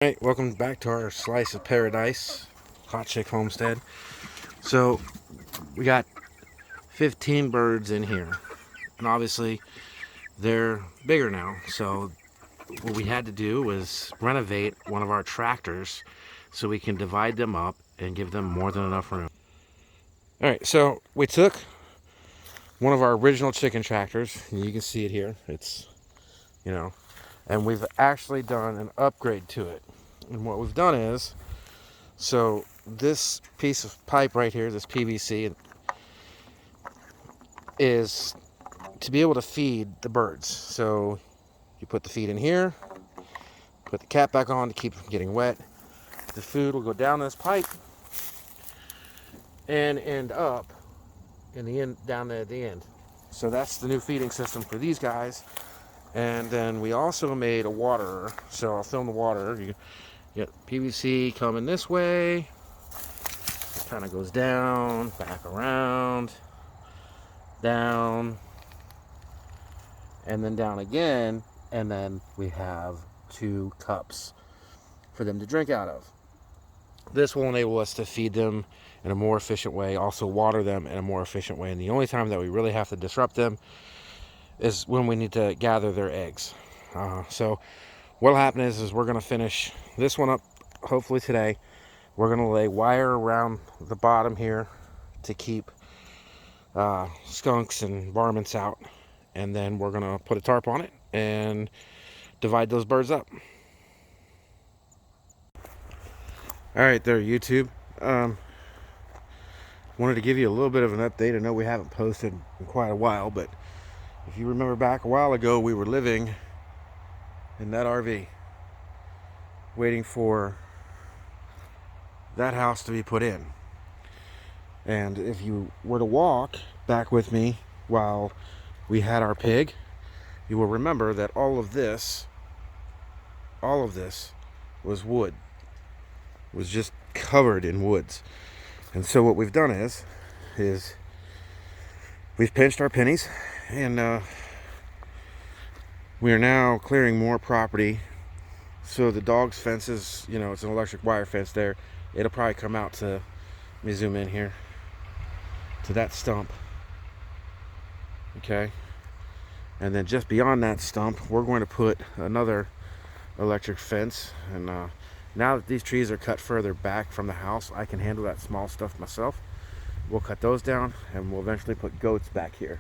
Alright, welcome back to our slice of paradise, Hot Chick Homestead. So, we got 15 birds in here, and obviously they're bigger now. So, what we had to do was renovate one of our tractors so we can divide them up and give them more than enough room. Alright, so we took one of our original chicken tractors, and you can see it here. It's, and we've actually done an upgrade to it. And what we've done is, so this piece of pipe right here, this PVC, is to be able to feed the birds. So you put the feed in here, put the cap back on to keep it from getting wet. The food will go down this pipe and end up in the end, down there at the end. So that's the new feeding system for these guys. And then we also made a waterer. So I'll film the water. You get PVC coming this way. It kind of goes down, back around, down, and then down again. And then we have 2 cups for them to drink out of. This will enable us to feed them in a more efficient way, also water them in a more efficient way. And the only time that we really have to disrupt them is when we need to gather their eggs. So what'll happen is we're going to finish this one up hopefully today. We're going to lay wire around the bottom here to keep skunks and varmints out, and then we're going to put a tarp on it and divide those birds up. All right there, YouTube. Wanted to give you a little bit of an update. I know we haven't posted in quite a while, but if you remember back a while ago, we were living in that RV waiting for that house to be put in. And if you were to walk back with me while we had our pig, you will remember that all of this was wood. It was just covered in woods. And so what we've done is we've pinched our pennies, and we are now clearing more property. So the dog's fences, it's an electric wire fence there. It'll probably come out to, let me zoom in here, to that stump. Okay. And then just beyond that stump, we're going to put another electric fence. And now that these trees are cut further back from the house, I can handle that small stuff myself. We'll cut those down, and we'll eventually put goats back here.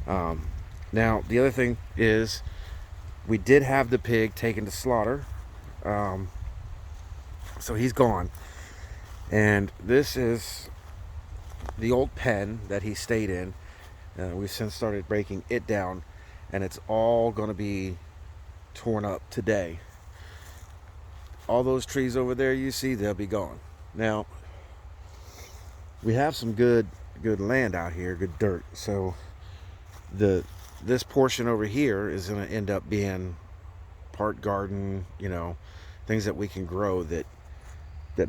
Now, the other thing is, we did have the pig taken to slaughter. So he's gone. And this is the old pen that he stayed in. We've since started breaking it down, and it's all going to be torn up today. All those trees over there you see, they'll be gone. Now, we have some good land out here, good dirt. So this portion over here is going to end up being part garden, things that we can grow that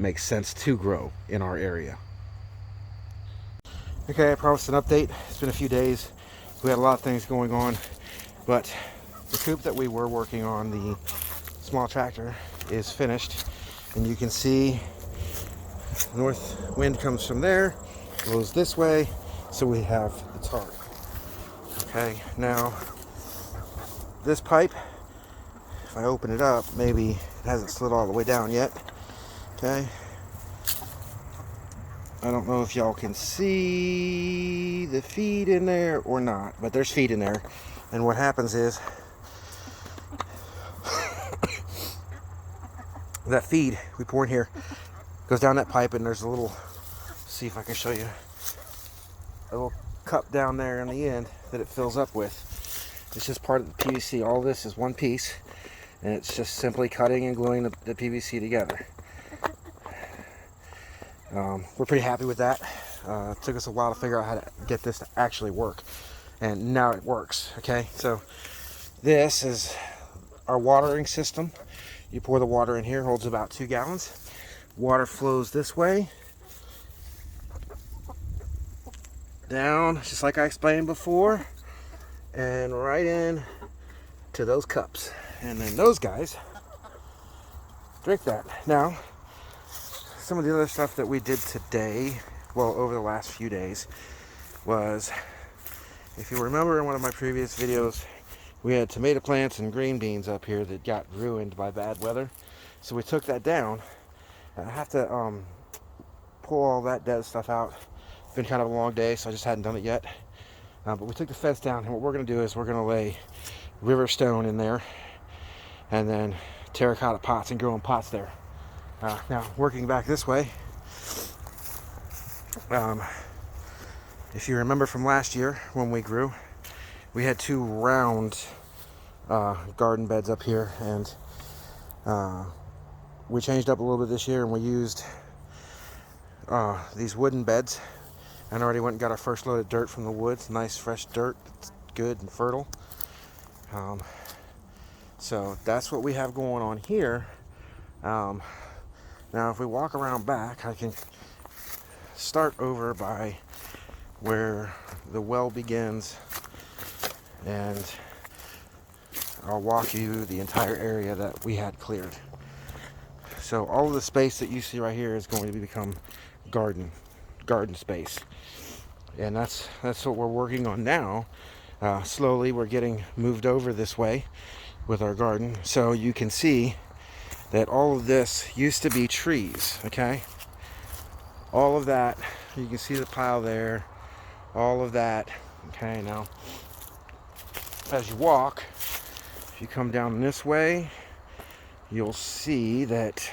makes sense to grow in our area. Okay, I promised an update. It's been a few days. We had a lot of things going on, but the coop that we were working on, the small tractor, is finished, and you can see north wind comes from there, blows this way, so we have the tarp. Okay, now this pipe, if I open it up, maybe it hasn't slid all the way down yet. Okay, I don't know if y'all can see the feed in there or not, but there's feed in there. And what happens is that feed we pour in here goes down that pipe, and there's a little, see if I can show you, a little cup down there in the end that it fills up with. It's just part of the PVC. All this is one piece, and it's just simply cutting and gluing the PVC together. We're pretty happy with that. It took us a while to figure out how to get this to actually work, and now it works. Okay, so this is our watering system. You pour the water in here, holds about 2 gallons. Water flows this way, down, just like I explained before, and right in to those cups. And then those guys drink that. Now, some of the other stuff that we did today, well, over the last few days, was, if you remember in one of my previous videos, we had tomato plants and green beans up here that got ruined by bad weather. So we took that down. I have to pull all that dead stuff out. It's been kind of a long day, so I just hadn't done it yet. But we took the fence down, and what we're going to do is we're going to lay river stone in there, and then terracotta pots and grow in pots there. Now, working back this way, if you remember from last year when we grew, we had 2 round garden beds up here, and we changed up a little bit this year, and we used these wooden beds, and already went and got our first load of dirt from the woods. Nice fresh dirt, it's good and fertile. So that's what we have going on here. Now if we walk around back, I can start over by where the well begins, and I'll walk you the entire area that we had cleared. So all of the space that you see right here is going to become garden space, and that's what we're working on now. Slowly we're getting moved over this way with our garden, so you can see that all of this used to be trees. Okay, all of that, you can see the pile there, all of that. Okay, now as you walk, if you come down this way, you'll see that,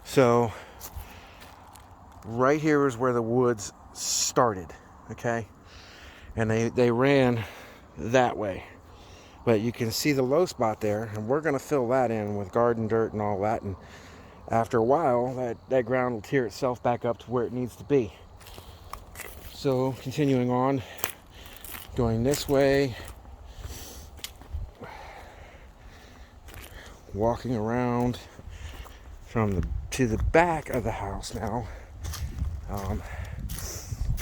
so right here is where the woods started. Okay, and they ran that way, but you can see the low spot there, and we're going to fill that in with garden dirt and all that, and after a while that ground will tear itself back up to where it needs to be. So continuing on, going this way, walking around to the back of the house now.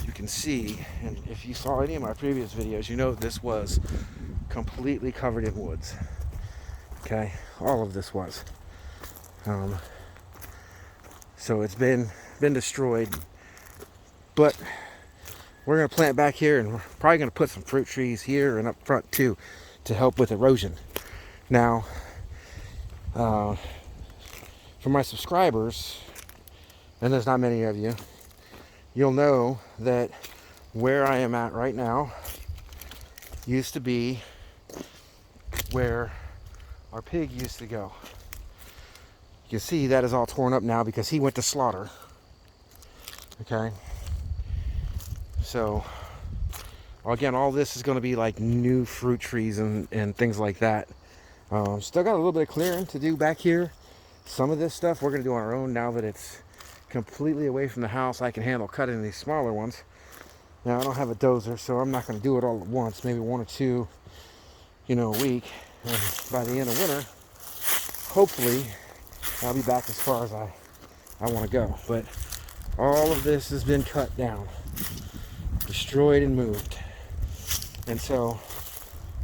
You can see, and if you saw any of my previous videos, you know this was completely covered in woods. Okay, all of this was. So it's been destroyed, but we're going to plant back here, and we're probably going to put some fruit trees here and up front too to help with erosion. Now, for my subscribers, and there's not many of you, you'll know that where I am at right now used to be where our pig used to go. You can see that is all torn up now because he went to slaughter. Okay, so again, all this is going to be like new fruit trees and things like that. Still got a little bit of clearing to do back here. Some of this stuff we're going to do on our own now that it's completely away from the house. I can handle cutting these smaller ones. Now I don't have a dozer, so I'm not going to do it all at once. Maybe 1 or 2, a week. And by the end of winter, hopefully, I'll be back as far as I want to go. But all of this has been cut down, destroyed and moved. And so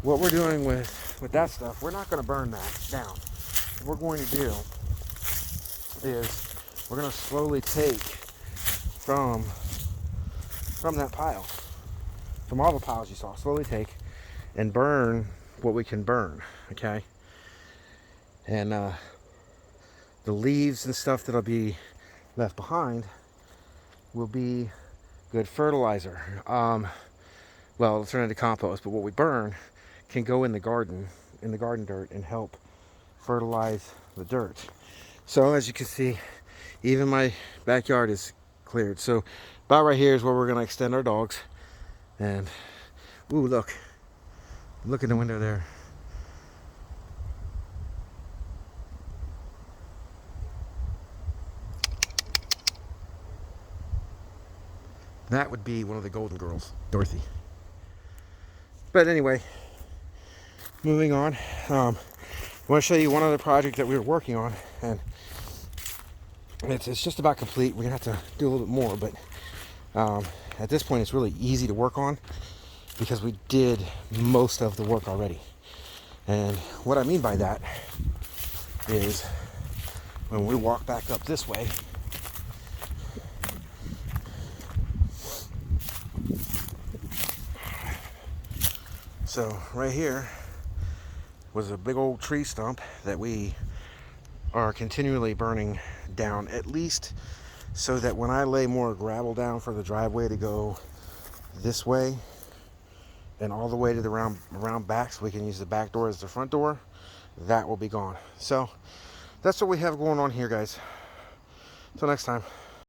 what we're doing with that stuff, we're not going to burn that down. What we're going to do is we're going to slowly take from that pile, from all the piles you saw, slowly take and burn what we can burn. Okay, and the leaves and stuff that'll be left behind will be good fertilizer. Well, it'll turn into compost, but what we burn can go in the garden dirt and help fertilize the dirt. So as you can see, even my backyard is cleared. So about right here is where we're going to extend our dogs. And ooh, look in the window there. That would be one of the golden girls, Dorothy. But anyway, moving on. I want to show you one other project that we were working on, and it's just about complete. We're gonna have to do a little bit more, but at this point it's really easy to work on because we did most of the work already. And what I mean by that is when we walk back up this way, so right here was a big old tree stump that we are continually burning down, at least so that when I lay more gravel down for the driveway to go this way and all the way to the round back, so we can use the back door as the front door, that will be gone. So that's what we have going on here, guys. Till next time.